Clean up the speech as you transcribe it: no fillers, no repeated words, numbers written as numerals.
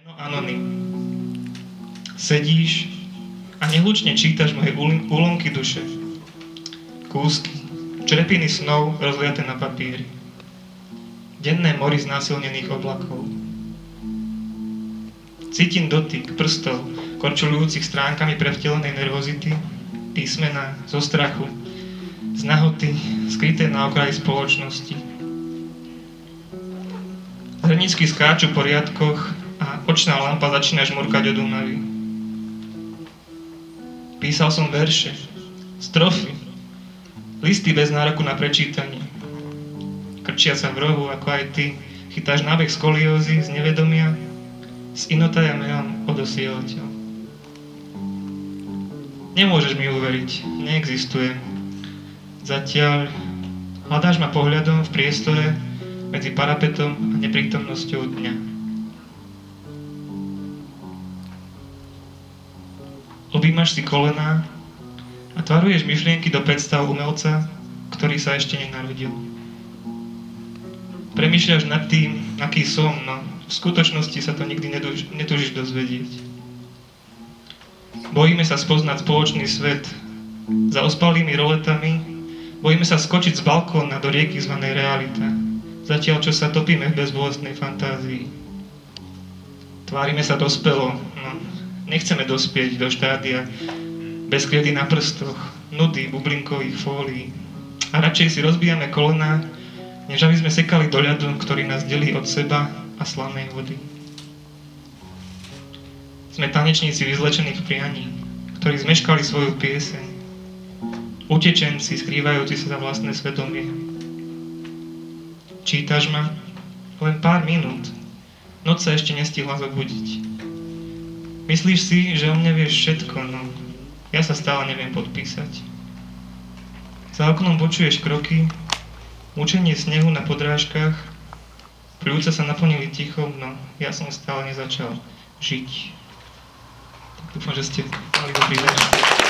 Meno Anonym. Sedíš a nehlučne čítaš moje úlomky duše. Kúsky, črepiny snov rozliaté na papíri. Denné mori znásilnených oblakov. Cítim dotyk prstov, korčulujúcich stránkami prevtelenej nervozity, písmená zo strachu, z nahoty, skryté na okraji spoločnosti. Zrníčky skáču po riadkoch a očná lampa začína žmurkať od únavy. Písal som verše, strofy, listy bez nároku na prečítanie. Krčia sa v rohu, ako aj ty, chytáš nábeh skoliózy z nevedomia, s inotaja meom odosielateľ. Nemôžeš mi uveriť, neexistuje. Zatiaľ hľadáš ma pohľadom v priestore medzi parapetom a neprítomnosťou dňa. Objímaš si kolená a tvaruješ myšlienky do predstav umelca, ktorý sa ešte nenarodil. Premýšľaš nad tým, aký som, no v skutočnosti sa to nikdy netúžiš dozvedieť. Bojíme sa spoznať spoločný svet za ospalými roletami, bojíme sa skočiť z balkóna do rieky zvanej realita, zatiaľ čo sa topíme v bezbolestnej fantázii. Tvárime sa dospelo, no nechceme dospieť do štádia bez kliedy na prstoch, nudy, bublinkových fólií a radšej si rozbijame kolená, než aby sme sekali do ľadu, ktorý nás delí od seba a slanej vody. Sme tanečníci vyzlečených prianí, ktorí zmeškali svoju pieseň. Utečenci, skrývajúci sa za vlastné svedomie. Čítaš ma? Len pár minút. Noc sa ešte nestihla zobudiť. Myslíš si, že o mne vieš všetko, no ja sa stále neviem podpísať. Za oknom počuješ kroky, mučenie snehu na podrážkach, pľúca sa naplnili tichom, no ja som stále nezačal žiť. Tak dúfam, že ste mali dobrý večer.